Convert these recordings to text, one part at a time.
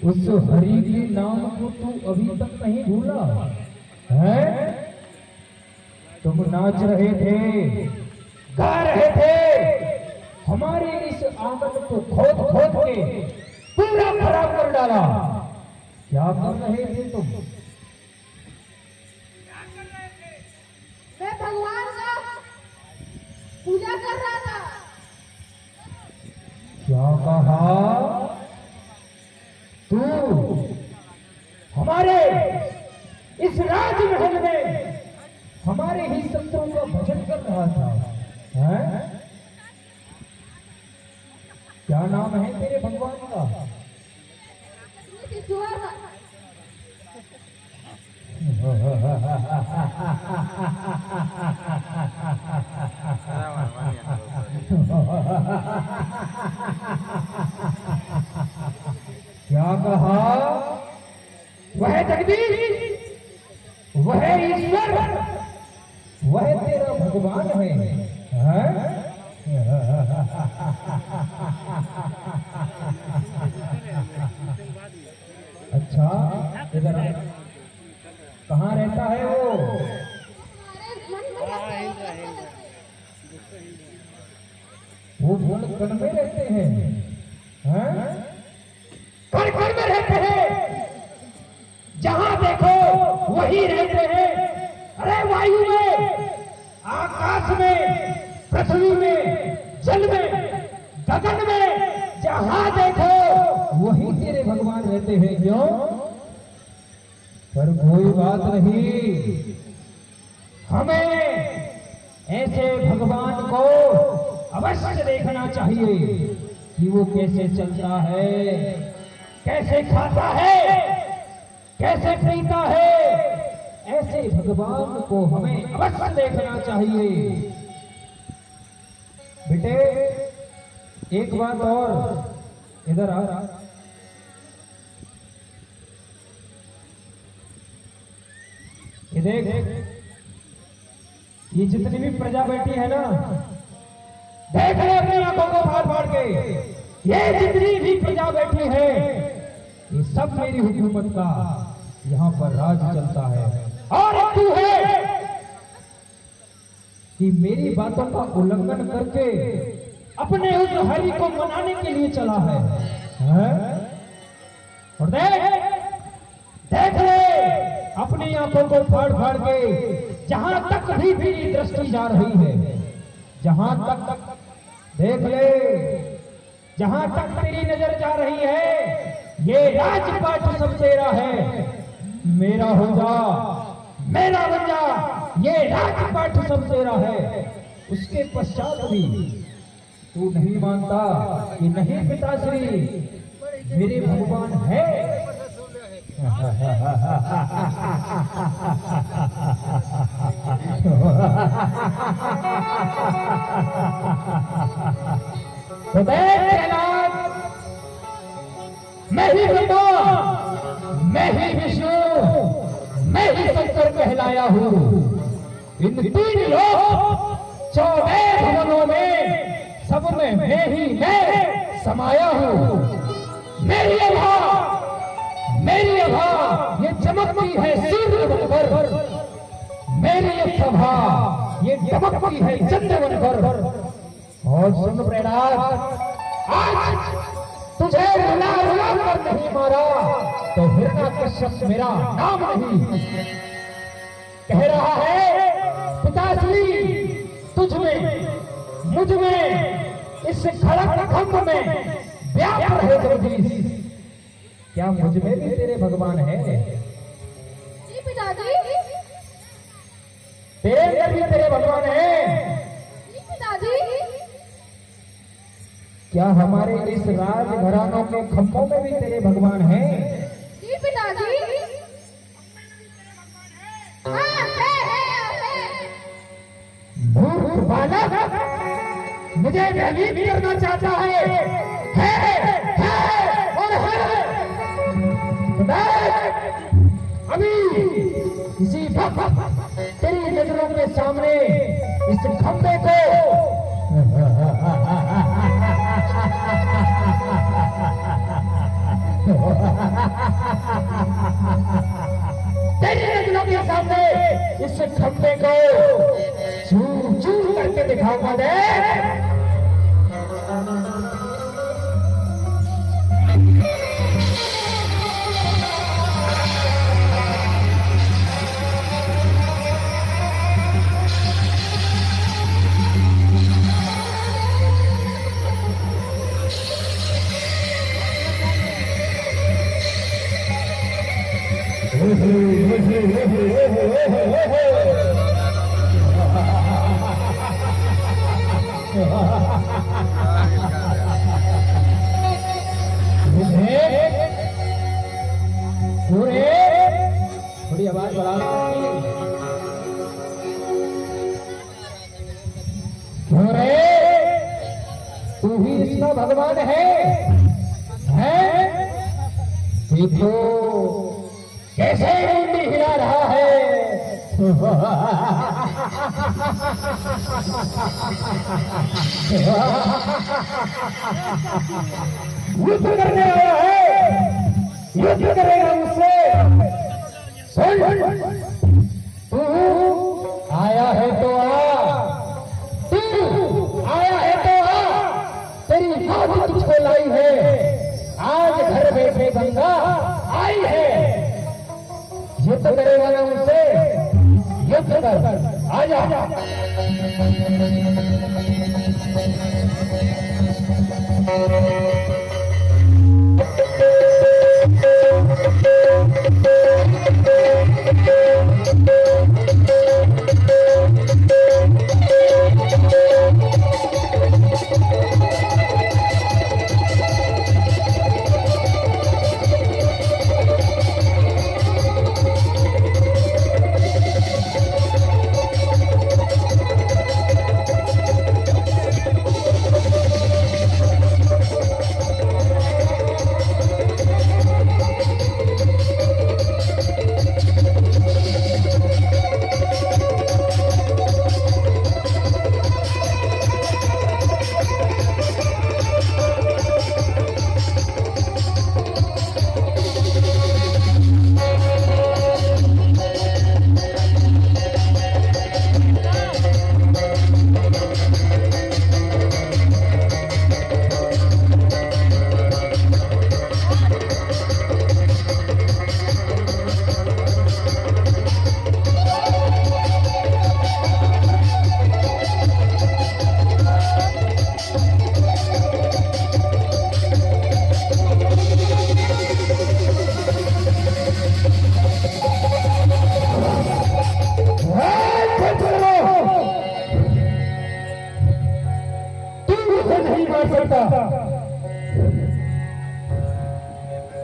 उस हरि के नाम को तू अभी तक नहीं भूला है? तुम नाच रहे थे, गा रहे थे, हमारे इस आंगन को खोद खोद के पूरा खराब कर डाला। क्या कर रहे थे तुम? मैं भगवान का पूजा कर रहा था। क्या कहा? तू हमारे इस राजमहल में हमारे ही शत्रुओं का भजन कर रहा था, हैं? क्या नाम है तेरे भगवान का? क्या कहा? वह जगदीश, वह ईश्वर, वह तेरा भगवान है, हैं? अच्छा, इधर कहाँ रहता है वो? वो कण में रहते हैं, हैं? कण में रहते हैं, जहां देखो वही रहते हैं। अरे वायु में, आकाश में, पृथ्वी में, जल में, गगन में, जहां देखो वही तेरे भगवान रहते हैं। क्यों? पर कोई बात नहीं, हमें ऐसे भगवान को अवश्य देखना चाहिए कि वो कैसे चलता है, कैसे खाता है, कैसे पीता है। ऐसे भगवान को हमें अवश्य देखना चाहिए। बेटे, एक बात और, इधर आ। ये देख, ये जितनी भी प्रजा बैठी है ना, देख ले अपनी आंखों को फाड़ फाड़ के। ये जितनी भी प्रजा बैठी है, ये सब मेरी हुकूमत का यहाँ पर राज चलता है। और तू है कि मेरी बातों का उल्लंघन करके अपने उस हरि को मनाने के लिए चला है, हैं? और देख ले अपनी आंखों को फाड़ फाड़ के, जहां तक भी मेरी दृष्टि जा रही है, जहां तक देख ले, जहां तक तेरी नजर जा रही है, ये राजपाट सब तेरा है। मेरा हो जा, मेरा बन जा, ये राजपाट सब तेरा है। उसके पश्चात भी तू नहीं मानता कि नहीं पिताश्री, मेरे भगवान है। तो मैं ही ब्रह्मा, मैं ही विष्णु, मैं ही शंकर कहलाया हूँ। इन 3 लोक 14 भवनों में सब में मैं समाया हूँ। मेरी आभा ये चमकती है सूर्य बनकर, मेरी सभा ये चमकती है चंद्र बनकर। और सुन प्रहलाद, आज तुझे रुला कर नहीं मारा तो हिरण्यकश्यप मेरा नाम नहीं। कह रहा है पिताश्री, तुझ में, मुझ में, इस खड़क खंभ में व्याप्त है जगदीश। क्या मुझ में भी तेरे भगवान है? जी पिताजी। तेरे अंदर भी तेरे भगवान है? जी पिताजी। क्या हमारे इस राज घरानों के खंभों में भी तेरे भगवान है? जी पिताजी। हाँ, है। मूर्ख बालक, मुझे भयभीत करना चाहता है और है। अभी इसी वक्त तेरी नजरों के सामने इस खंभे को दिखाऊंगा देख। थोड़ी आवाज बढ़ा क्यों रे? तू ही इसका भगवान है? देखो कैसे मुंडी हिला रहा है। युद्ध करने आया है, युद्ध करेगा मुझसे। सुन, तू आया है तो आ, तू आया है तो आ, तेरी हाथ तुझको लाई है। आज घर बैठे गंगा आई है। युद्ध करेगा ना मुझसे? युद्ध कर, आजा।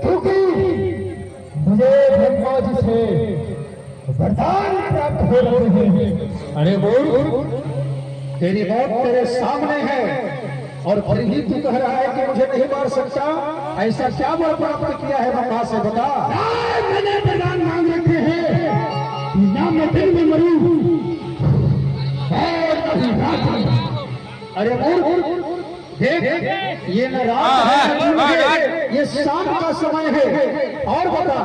क्योंकि मुझे ब्रह्मा जी से वरदान प्राप्त हो रहे हैं। अरे बोल, तेरी मौत तेरे सामने है और फिर ही तू कह रहा है कि मुझे नहीं मार सकता। ऐसा क्या बल प्राप्त किया है ब्रह्मा से बता। मैंने वरदान मांग रखे हैं, ना मैं दिन में मरूं और कभी रात में। अरे बोल, देख ये न रात है न दिन है, ये शाम का समय है। और बता।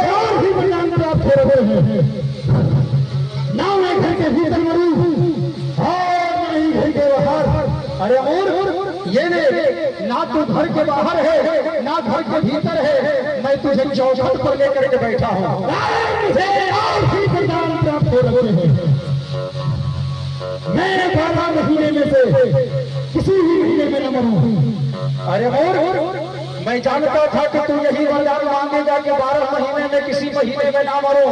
और भी वरदान प्राप्त हो रहे हैं, ना मैं घर के भीतर मरूं और नहीं घर के बाहर। अरे और ये ने ना तू घर के बाहर है ना घर के भीतर है, मैं तुझे चौखट पर लेकर के बैठा हूँ। मुझे और भी वरदान प्राप्त हो रहे हैं। मैं 12 महीने में से किसी भी महीने में न मरूं। अरे और मैं जानता था कि तू यही वरदान मांगेगा कि 12 महीने में किसी महीने में ना मरो।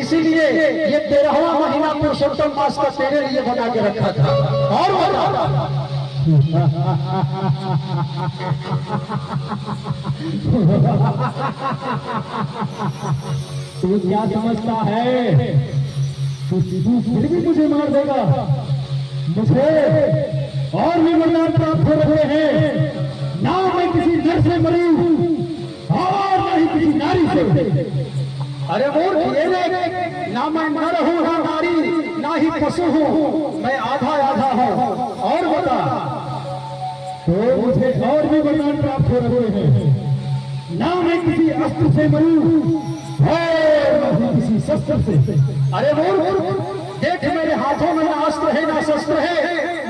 इसीलिए ये 13वां महीना पुरुषोत्तम मास का तेरे लिए बना के रखा था। और बता। तू क्या समझता है? तू फिर भी मुझे मार देगा? मुझे और भी वरदान प्राप्त हो रहे हैं, ना मैं किसी नर से मरी और ना ही किसी नारी से। अरे मूर्ख, ये देख, ना मैं नर हूँ ना नारी ना ही पशु हूँ, मैं आधा आधा हूँ। और बता। तो मुझे और भी वरदान प्राप्त हो रहे हैं, ना मैं किसी अस्त्र से मरूं है नहीं किसी शस्त्र से। अरे मूर्ख, देख मेरे हाथों में ना अस्त्र है ना शस्त्र है,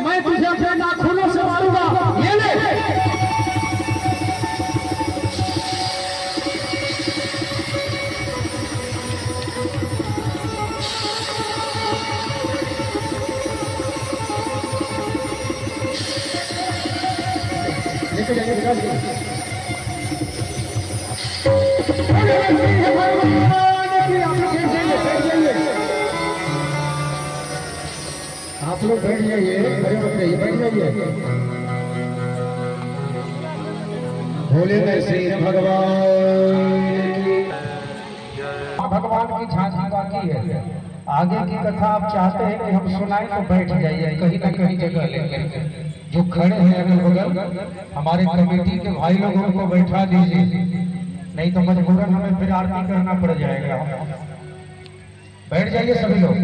मैं तुझे अपने नाखूनों से मारूंगा। ये ले। आप लोग बैठ जाइए, खड़े मत रहिए, बैठ जाइए। भोले श्री भगवान की झांझी बाकी है। आगे की कथा आप चाहते हैं कि हम सुनाएं तो बैठ जाइए, कहीं ना कहीं जगह लेकर। जो खड़े हैं अगल बगल हमारे कमेटी के भाई लोगों को बैठा दीजिए, नहीं तो मजबूरन हमें फिर आरती करना पड़ जाएगा। बैठ जाइए सभी लोग।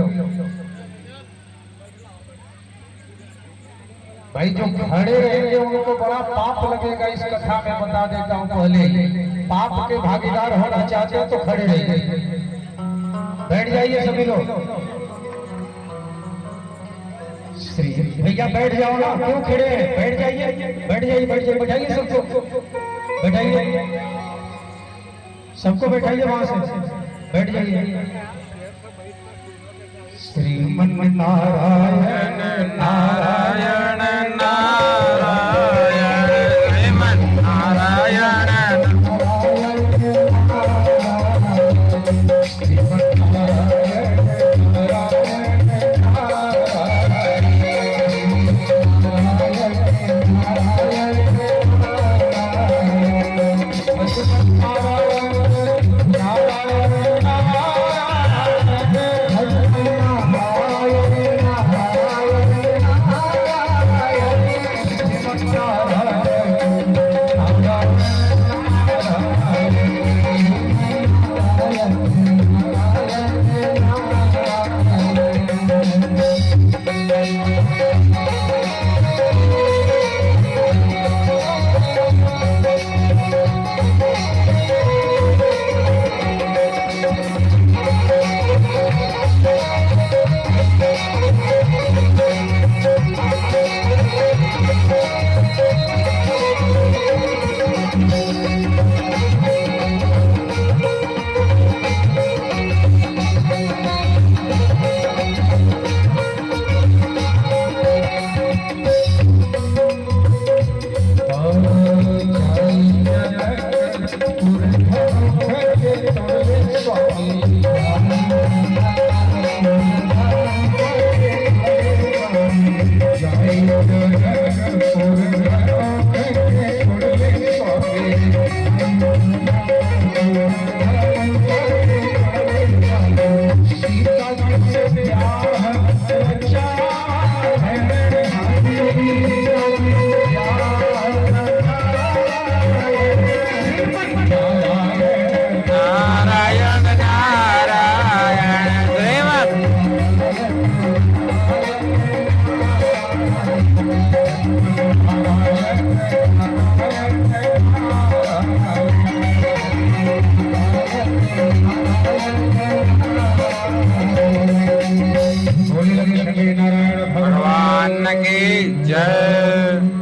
भाई जो खड़े रहेंगे उनको बड़ा पाप लगेगा, इस कथा में बता देता हूँ पहले। पाप के भागीदार होना चाहते हो तो खड़े रहिए। बैठ जाइए सभी लोग। श्री भैया बैठ जाओ ना, क्यों खड़े हैं? बैठ जाइए, बैठ जाइए, बैठ जाइए, बैठाइए सबको, बैठाइए सबको, बैठाइए वहां से, बैठ जाइए। श्रीमन नारायण नारायण नारायण, श्रीमन नारायण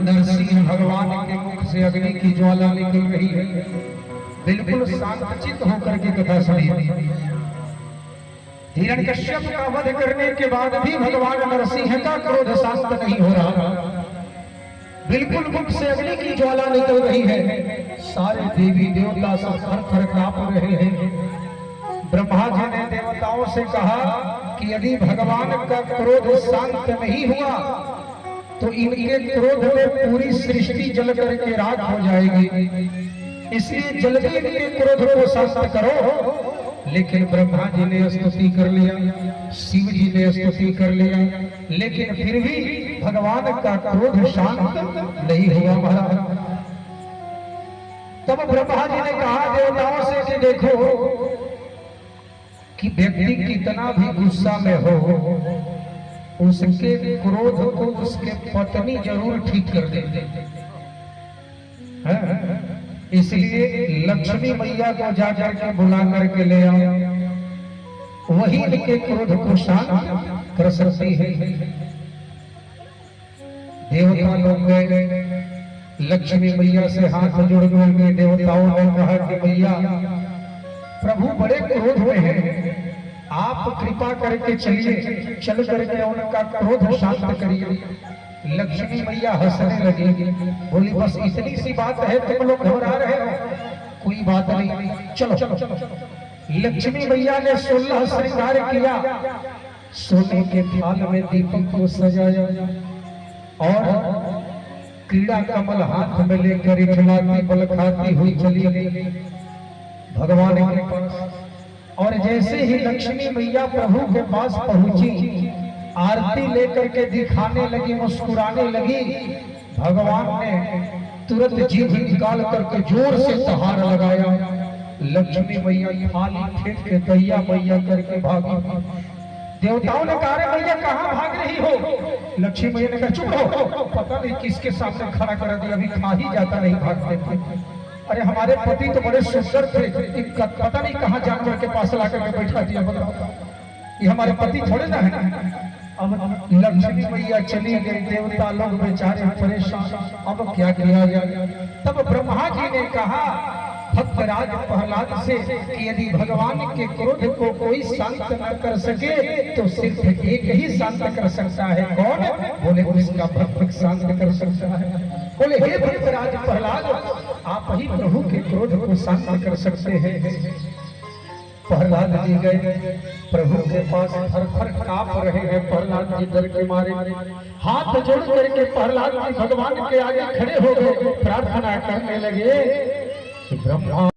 नरसिंह भगवान के मुख से अग्नि की ज्वाला निकल रही है। बिल्कुल शांतचित्त होकर के कथा सुनी। हिरण्यकश्यप का वध करने के बाद भी भगवान नरसिंह का क्रोध शांत नहीं हो रहा। बिल्कुल मुख से अग्नि की ज्वाला निकल रही है। सारे देवी देवता सब थर-थर कांप रहे हैं। ब्रह्मा जी ने देवताओं से कहा कि यदि भगवान का क्रोध शांत नहीं हुआ तो इनके क्रोध में पूरी सृष्टि जल करके राख हो जाएगी। इसलिए जल्दी इनके क्रोध को शांत करो। लेकिन ब्रह्मा जी ने स्तुति कर लिया, शिव जी ने स्तुति कर लिया, लेकिन फिर भी भगवान का क्रोध शांत नहीं हुआ महाराज। तब ब्रह्मा जी ने कहा देवताओं से कि देखो कि व्यक्ति कितना भी गुस्सा में हो, उसके क्रोध को उसके पत्नी जरूर ठीक कर देते हैं। इसलिए लक्ष्मी मैया को जा करके बुला करके ले आओ, वही इनके क्रोध को शांत कर सकती है। देवता लोग गए, लक्ष्मी मैया से हाथ जोड़ गए। देवताओं ने कहा कि मैया प्रभु बड़े क्रोध में हैं, आप कृपा करके चलिए, चल करके उनका क्रोध शांत करिए। लक्ष्मी मैया हंसने लगी, बोली बस इतनी सी बात है, तुम लोग घबरा रहे हो, कोई बात नहीं, चलो। लक्ष्मी मैया ने 16 श्रृंगार किया, सोने के थाल में दीपक को सजाया और क्रीड़ा कमल हाथ में लेकर इठलाती बल खाती हुई चली गई भगवान के पास। और जैसे ही लक्ष्मी मैया प्रभु के पास पहुंची, आरती लेकर के दिखाने लगी, मुस्कुराने लगी, भगवान ने तुरंत जीभ निकाल करके जोर से तहार लगाया। लक्ष्मी मैया थाली फेंक के दैया मैया करके भागी। देवताओं ने कहा मैया कहाँ भाग रही हो? लक्ष्मी मैया ने कहा चुप रहो, पता नहीं किसके सामने खड़ा कर दिया, अभी खा ही जाता नहीं भागते थे। अरे हमारे पति तो बड़े सुंदर थे, पता नहीं कहाँ जानवर के पास ला करके बैठा दिया, बताओ ये हमारे पति थोड़े ना है। अब लक्ष्मी मैया चली गई, देवता लोग बेचारे परेशान, अब क्या किया जाए? तब ब्रह्मा जी ने कहा भक्तराज प्रहलाद से कि यदि भगवान के क्रोध को कोई शांत न कर सके तो सिर्फ एक ही शांत कर सकता है। कौन? बोले उसका भक्त शांत कर सकता है। बोले हे भक्तराज प्रहलाद, आप ही प्रभु के क्रोध को शांत कर सकते हैं। प्रहलाद जी गए प्रभु के पास, थर-थर कांप रहे हैं प्रहलाद जी डर के मारे। हाथ जोड़ करके प्रहलाद जी भगवान के आगे खड़े हो गए, प्रार्थना करने लगे। ब्रह्मा